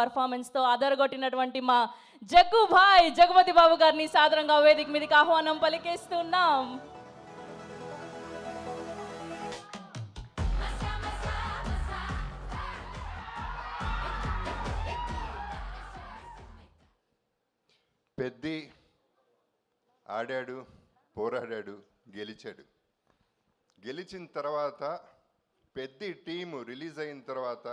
పర్ఫార్మెన్స్తో అదరగొట్టినటువంటి మా జగ్గు భాయ్ జగపతి బాబు గారిని సాదరంగా వేదిక మీదకి ఆహ్వానం పలికేస్తున్నాం. పెద్ది ఆడాడు, పోరాడాడు, గెలిచాడు. గెలిచిన తర్వాత పెద్ది టీము రిలీజ్ అయిన తర్వాత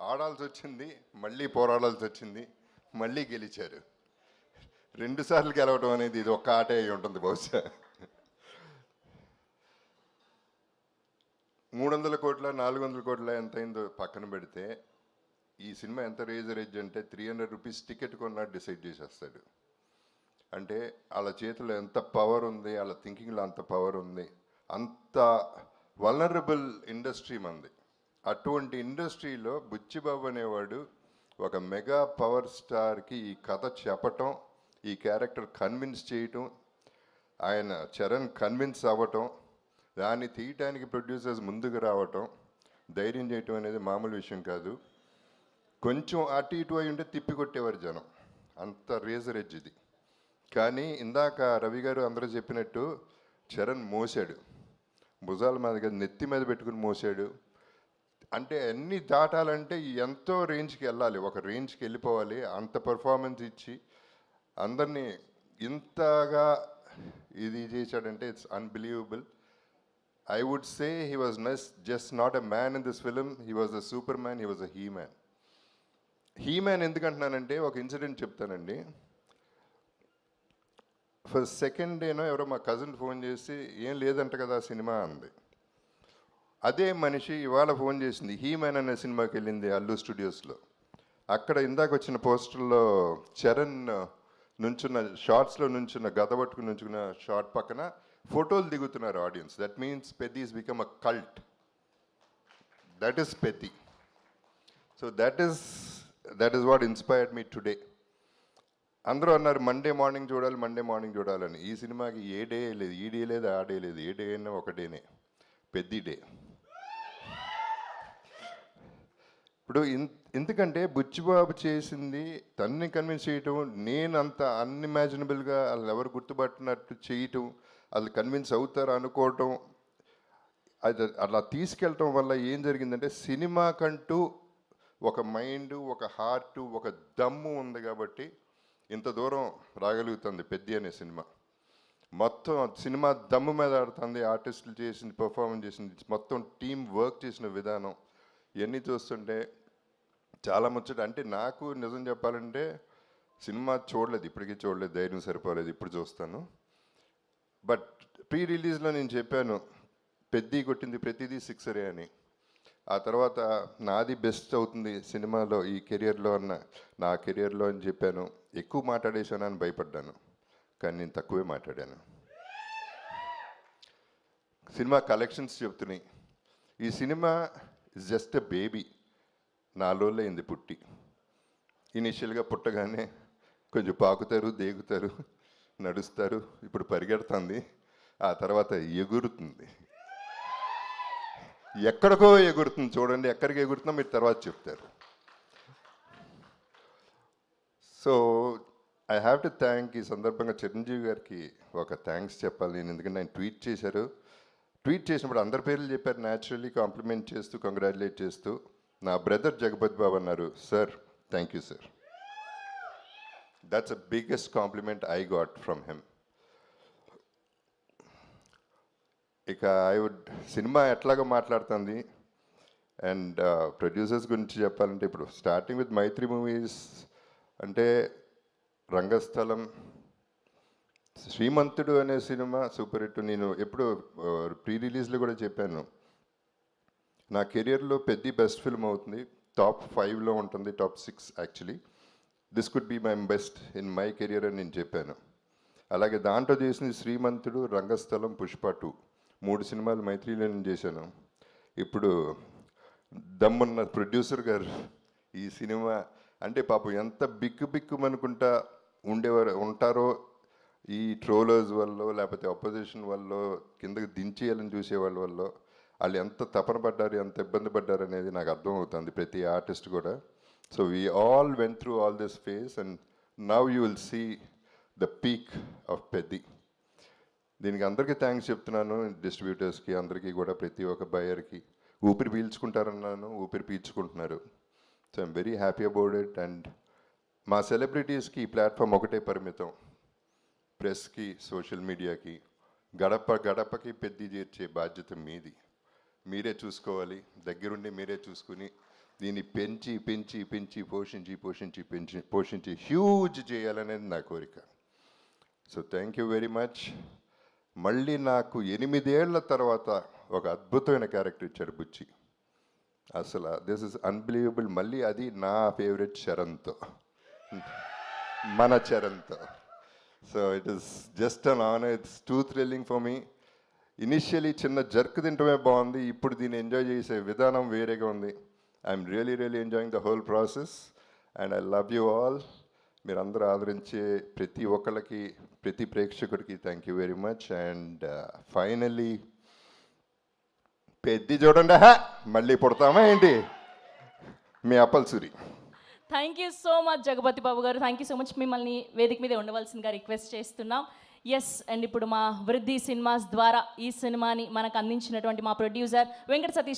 ఆడాల్సి వచ్చింది, మళ్ళీ పోరాడాల్సి వచ్చింది, మళ్ళీ గెలిచారు. రెండుసార్లు గెలవడం అనేది ఇది ఒక్క ఆటే అయి ఉంటుంది బహుశా. 300 కోట్ల 400 కోట్ల ఎంత అయిందో పక్కన పెడితే ఈ సినిమా ఎంత రేజ్ అంటే 300 రూపీస్ టికెట్ కొన్నా డిసైడ్ చేసేస్తాడు. అంటే వాళ్ళ చేతిలో ఎంత పవర్ ఉంది, వాళ్ళ థింకింగ్లో అంత పవర్ ఉంది. అంత వల్నరబుల్ ఇండస్ట్రీ మంది. అటువంటి ఇండస్ట్రీలో బుచ్చిబాబు అనేవాడు ఒక మెగా పవర్ స్టార్కి ఈ కథ చెప్పటం, ఈ క్యారెక్టర్ కన్విన్స్ చేయటం, ఆయన చరణ్ కన్విన్స్ అవ్వటం, దాన్ని తీయటానికి ప్రొడ్యూసర్స్ ముందుకు రావటం, ధైర్యం చేయటం అనేది మామూలు విషయం కాదు. కొంచెం అటు ఇటు అయి ఉంటే తిప్పి కొట్టేవారు జనం, అంత రేజర్ ఎడ్జ్ ఇది. కానీ ఇందాక రవి గారు అందరూ చెప్పినట్టు చరణ్ మోసాడు, భుజాల మీద నెత్తి మీద పెట్టుకుని మోసాడు. అంటే అన్నీ దాటాలంటే ఎంతో రేంజ్కి వెళ్ళాలి, ఒక రేంజ్కి వెళ్ళిపోవాలి. అంత పర్ఫార్మెన్స్ ఇచ్చి అందరినీ ఇంతగా ఇది చేశాడంటే it's unbelievable. I would say he was just not a man in this film, he was a superman, he was a he-man. He-man ఎందుకంటున్నానంటే ఒక ఇన్సిడెంట్ చెప్తానండి. ఫస్ట్ సెకండ్ డేనో ఎవరో మా కజిన్ ఫోన్ చేసి ఏం లేదంట కదా సినిమా అంది. అదే మనిషి ఇవాళ ఫోన్ చేసింది, హీ-మ్యాన్ అనే సినిమాకి వెళ్ళింది అల్లు స్టూడియోస్లో. అక్కడ ఇందాక వచ్చిన పోస్టర్లో చరణ్ నుంచున్న షార్ట్స్లో నుంచున్న గద పట్టుకుని నుంచున్న షార్ట్ పక్కన ఫోటోలు దిగుతున్నారు audience. That means Peddi is become a cult. That is Peddi. So that is what inspired me today. అందరూ అన్నారు మండే మార్నింగ్ చూడాలని. ఈ సినిమాకి ఏ డే లేదు, ఈ డే లేదు, ఆ డే లేదు. ఏ డే అయినా ఒక డేనే, పెద్ది డే. ఇప్పుడు ఎందుకంటే బుచ్చిబాబు చేసింది తన్ని కన్విన్స్ చేయటం, నేను అంత అన్ఇమాజినబుల్గా వాళ్ళు ఎవరు గుర్తుపట్టినట్టు చేయటం, వాళ్ళు కన్విన్స్ అవుతారు అనుకోవటం, అది అలా తీసుకెళ్ళటం వల్ల ఏం జరిగిందంటే సినిమాకంటూ ఒక మైండ్, ఒక హార్ట్, ఒక దమ్ము ఉంది కాబట్టి ఇంత దూరం రాగలుగుతుంది పెద్ది అనే సినిమా. మొత్తం సినిమా దమ్ము మీద ఆడుతుంది, ఆర్టిస్టులు చేసింది, పర్ఫార్మెన్స్ చేసింది, మొత్తం టీం వర్క్ చేసిన విధానం ఇవన్నీ చూస్తుంటే చాలా ముచ్చట. అంటే నాకు నిజం చెప్పాలంటే సినిమా చూడలేదు, ఇప్పటికీ చూడలేదు, ధైర్యం సరిపోలేదు, ఇప్పుడు చూస్తాను. బట్ ప్రీ రిలీజ్లో నేను చెప్పాను పెద్ది కొట్టింది ప్రతిదీ సిక్సరే అని. ఆ తర్వాత నాది బెస్ట్ అవుతుంది సినిమాలో ఈ కెరియర్లో నా కెరియర్లో అని చెప్పాను. ఎక్కువ మాట్లాడేశాను అని భయపడ్డాను, కానీ నేను తక్కువే మాట్లాడాను. సినిమా కలెక్షన్స్ చెప్తున్నాయి. ఈ cinema is just a baby. 4 రోజులు అయింది పుట్టి. ఇనిషియల్గా పుట్టగానే కొంచెం పాకుతారు, దేగుతారు, నడుస్తారు, ఇప్పుడు పరిగెడుతుంది, ఆ తర్వాత ఎగురుతుంది. ఎక్కడికో ఎగురుతుంది, చూడండి ఎక్కడికి ఎగురుతుందో మీరు తర్వాత చెప్తారు. So I have to thank, ఈ సందర్భంగా చిరంజీవి గారికి ఒక థ్యాంక్స్ చెప్పాలి నేను. ఎందుకంటే ఆయన ట్వీట్ చేశారు. ట్వీట్ చేసినప్పుడు అందరి పేర్లు చెప్పారు, న్యాచురల్లీ కాంప్లిమెంట్ చేస్తూ, కంగ్రాచులేట్ చేస్తూ. నా బ్రదర్ జగపతి బాబు అన్నారు, sir thank you sir. That's the biggest compliment I got from him. ఇక సినిమా ఎట్లాగో మాట్లాడుతుంది. అండ్ ప్రొడ్యూసర్స్ గురించి చెప్పాలంటే ఇప్పుడు స్టార్టింగ్ విత్ మైత్రి మూవీస్ అంటే రంగస్థలం, శ్రీమంతుడు అనే సినిమా సూపర్ హిట్. నేను ఎప్పుడు ప్రీ రిలీజ్లో కూడా చెప్పాను, నా కెరియర్లో పెద్ద బెస్ట్ ఫిల్మ్ అవుతుంది, టాప్ 5లో ఉంటుంది, top 6 actually. This could be my best in my career అని నేను చెప్పాను. అలాగే దాంట్లో చేసింది శ్రీమంతుడు, రంగస్థలం, పుష్ప 2, 3 సినిమాలు మైత్రిలో నేను చేశాను. ఇప్పుడు దమ్మున్న ప్రొడ్యూసర్ గారు ఈ సినిమా అంటే పాపం ఎంత బిక్కుమనుకుంటా ఉంటారో ఈ ట్రోలర్స్ వల్ల, లేకపోతే అపోజిషన్ వల్ల, కిందకి దించేయాలని చూసేవాళ్ళ వల్ల వాళ్ళు ఎంత తపన పడ్డారు, ఎంత ఇబ్బంది పడ్డారు అనేది నాకు అర్థమవుతుంది. ప్రతి ఆర్టిస్ట్ కూడా So we all went through all this phase, and now you will see the peak of Peddi. దీనికి అందరికీ థ్యాంక్స్ చెప్తున్నాను, డిస్ట్రిబ్యూటర్స్కి అందరికీ కూడా, ప్రతి ఒక్క బయర్కి. ఊపిరి పీల్చుకుంటారన్నాను, ఊపిరి పీల్చుకుంటున్నారు. So I'm very happy about it. And మా సెలబ్రిటీస్కి ఈ ప్లాట్ఫామ్ ఒకటే పరిమితం, ప్రెస్కి, సోషల్ మీడియాకి. గడప గడపకి పెద్ది చేర్చే బాధ్యత మీది. మీరే చూసుకోవాలి, దగ్గరుండి మీరే చూసుకుని దీన్ని పెంచి పెంచి పెంచి పోషించి పోషించి పెంచి పోషించి హ్యూజ్ చేయాలనేది నా కోరిక. So thank you very much. మళ్ళీ నాకు 8 ఏళ్ల తర్వాత ఒక అద్భుతమైన క్యారెక్టర్ ఇచ్చాడు బుచ్చి. అసలు దిస్ ఇస్ అన్బిలీవబుల్. మళ్ళీ అది నా ఫేవరెట్ చరణ్తో, మన చరణ్తో. So it is just an honour. It's too thrilling for me. Initially చిన్న జర్క్ తింటమే బాగుంది, ఇప్పుడు దీన్ని ఎంజాయ్ చేసే విధానం వేరేగా ఉంది. I'm really really enjoying the whole process and I love you all. మీరందరూ ఆదరించే ప్రతి ఒక్కళ్ళకి, ప్రతి ప్రేక్షకుడికి thank you very much. And finally Peddi చూడండి, మళ్ళీ పుడతామా ఏంటి? మీ Appalsuri. Thank you so much Jagapathi Babu garu, thank you so much. మిమ్మల్ని వేదిక మీద ఉండవలసిందిగా రిక్వెస్ట్ చేస్తున్నాం. ఎస్, అండ్ ఇప్పుడు మా వృద్ధి సినిమాస్ ద్వారా ఈ సినిమాని మనకు అందించినటువంటి మా ప్రొడ్యూసర్ వెంకట సతీష్